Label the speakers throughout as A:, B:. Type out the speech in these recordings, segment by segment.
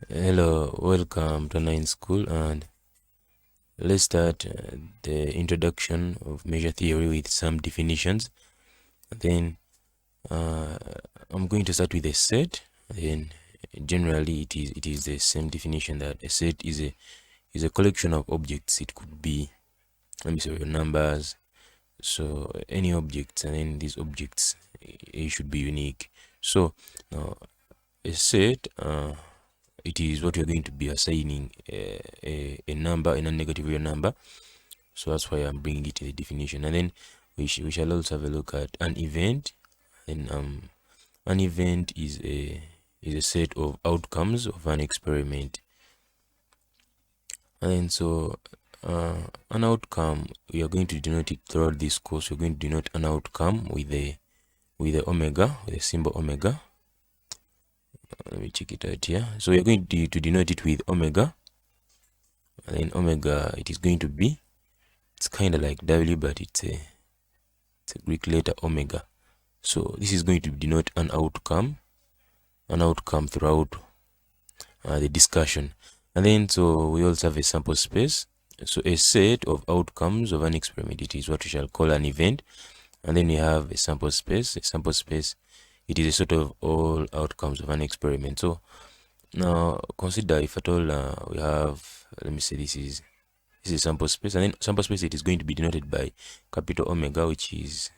A: Hello, welcome to Nine School, and let's start the introduction of measure theory with some definitions. Then I'm going to start with a set. Then generally it is the same definition that a set is a collection of objects. It could be, let me say, numbers. So any objects, and then these objects it should be unique. So now a set. It is what we're going to be assigning a number, a non-negative real number. So that's why I'm bringing it in the definition. And then we shall also have a look at an event. And an event is a set of outcomes of an experiment. And then so an outcome, we are going to denote it throughout this course. We're going to denote an outcome with the omega, with the symbol omega. Let me check it out here. So we're going to denote it with omega, and then omega, it is going to be, it's kind of like W, but it's a Greek letter omega. So this is going to denote an outcome throughout the discussion. And then so we also have a sample space. So a set of outcomes of an experiment, it is what we shall call an event. And then we have a sample space. A sample space, it is a sort of all outcomes of an experiment. So now consider, if at all we have, let me say this is sample space, and then sample space, it is going to be denoted by capital omega, which is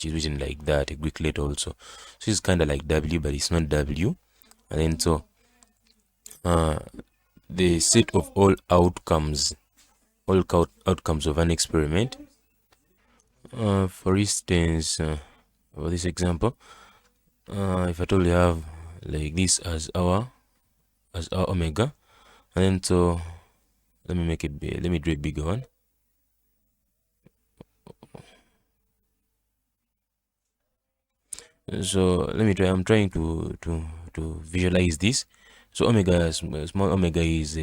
A: written like that, a Greek letter also. So it's kind of like W, but it's not W. And then so the set of all outcomes of an experiment. For instance, for this example, if at all we have like this as our omega, and then so let me draw a bigger one. So let me try. I'm trying to visualize this. So omega, small omega is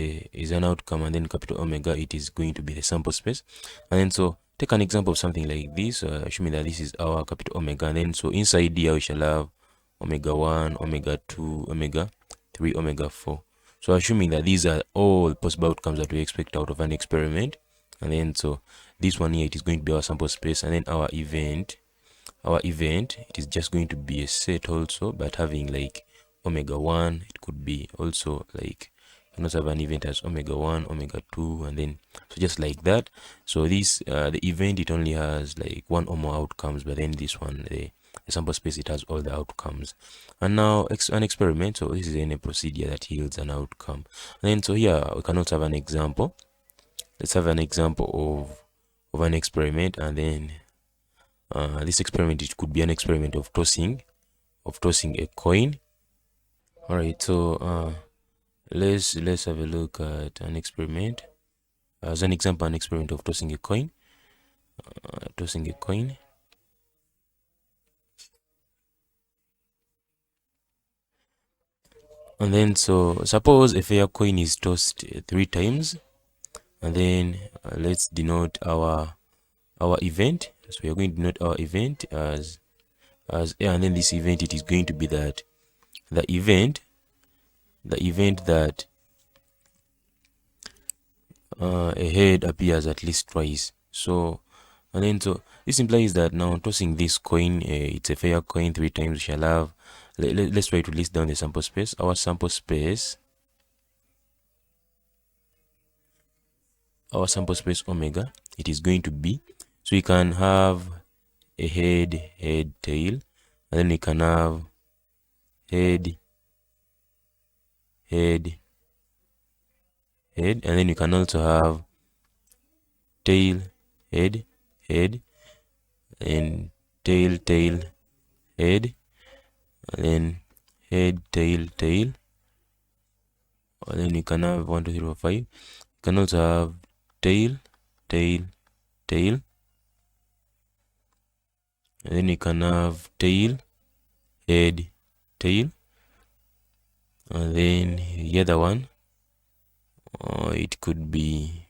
A: an outcome, and then capital omega, it is going to be the sample space. And then so take an example of something like this, assuming that this is our capital omega, and then so inside here we shall have omega 1, omega 2, omega 3, omega 4. So assuming that these are all possible outcomes that we expect out of an experiment, and then so this one here, it is going to be our sample space, and then our event, it is just going to be a set also, but having like omega 1. It could be also like, you can also have an event as omega 1, omega 2, and then so just like that. So this the event, it only has like one or more outcomes, but then this one, the sample space, it has all the outcomes. And now an experiment, so this is any procedure that yields an outcome. And then so here we can also have an example. Let's have an example of an experiment, and then this experiment, it could be an experiment of tossing a coin. All right, so let's have a look at an experiment. As an example, an experiment of tossing a coin. And then so suppose a fair coin is tossed 3 times, and then let's denote our event. So we are going to denote our event as A, and then this event, it is going to be that the event that a head appears at least twice. So, and then so this implies that now tossing this coin, it's a fair coin 3 times, we shall have, let's try to list down the sample space. Our sample space omega, it is going to be, so we can have a head, tail, and then we can have head, and then you can also have tail, head, and tail, head, and then head, tail, and then you can have 1, 2, 3, 4, 5. You can also have tail, and then you can have tail, head, tail, and then the other one, it could be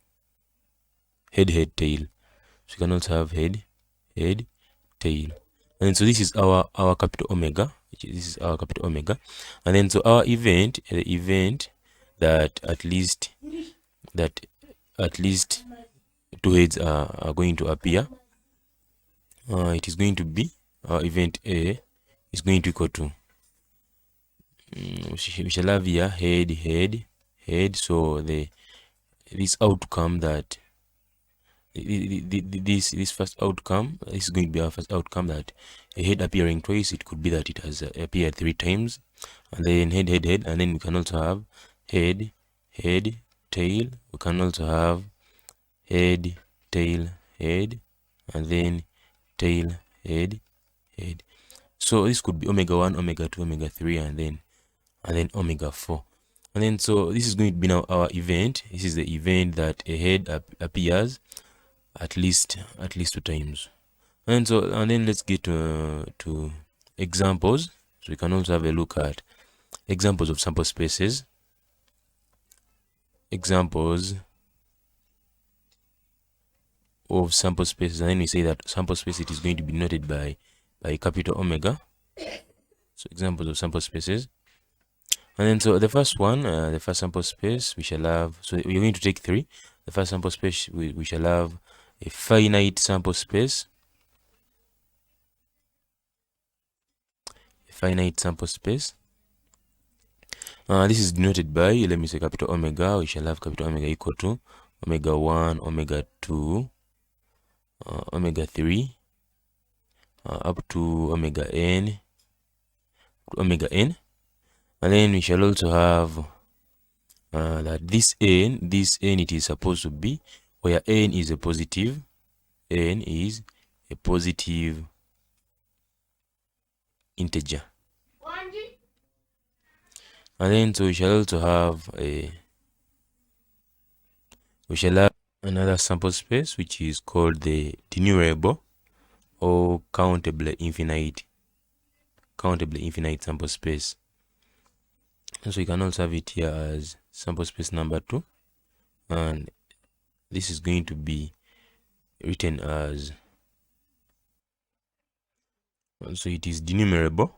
A: head, tail. So you can also have head, tail. And so this is our capital omega, and then so our event, that at least two heads are going to appear. It is going to be event A is going to equal to we shall have here head. So this outcome that this first outcome, this is going to be our first outcome, that a head appearing twice. It could be that it has appeared 3 times, and then head, and then we can also have head, tail. We can also have head, tail, head, and then tail, head. So this could be omega 1, omega 2, omega 3, and then omega 4. And then so this is going to be now our event. This is the event that a head appears at least 2 times. And then let's get to examples. So we can also have a look at examples of sample spaces. Examples of sample spaces, and then we say that sample space, it is going to be noted by capital omega. So examples of sample spaces. And then so the first one, the first sample space we shall have, so we're going to take 3. The first sample space we shall have a finite sample space. Finite sample space. This is denoted by, let me say, capital omega. We shall have capital omega equal to omega 1, omega 2, omega 3, up to omega n, and then we shall also have that this n, it is supposed to be where n is a positive, integer. And then so we shall also have another sample space, which is called the denumerable or countably infinite sample space. And so you can also have it here as sample space number 2, and this is going to be written as, so it is denumerable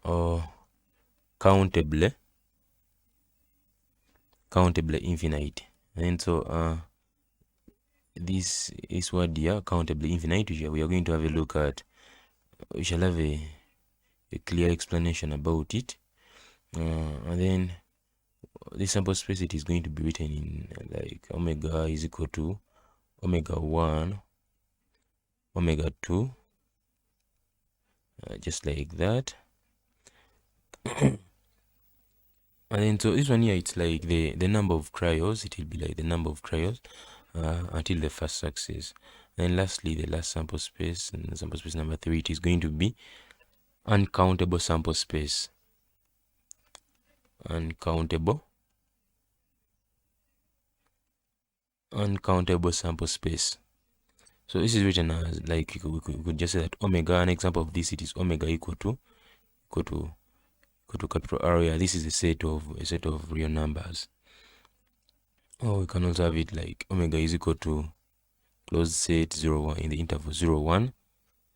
A: or countably infinite. And so this is what here, countably infinite, we are going to have a look at. We shall have a clear explanation about it, and then this sample space, it is going to be written in like omega is equal to omega 1, omega 2, just like that. And then so this one here, it's like the number of trials. It will be like the number of trials until the first success. And lastly, the last sample space, and sample space number 3, it is going to be uncountable sample space. Uncountable sample space. So this is written as, like, we could just say that omega, an example of this, it is omega equal to capital R, where this is a set of real numbers. Or we can also have it like omega is equal to closed set 0, 1 in the interval 0, 1,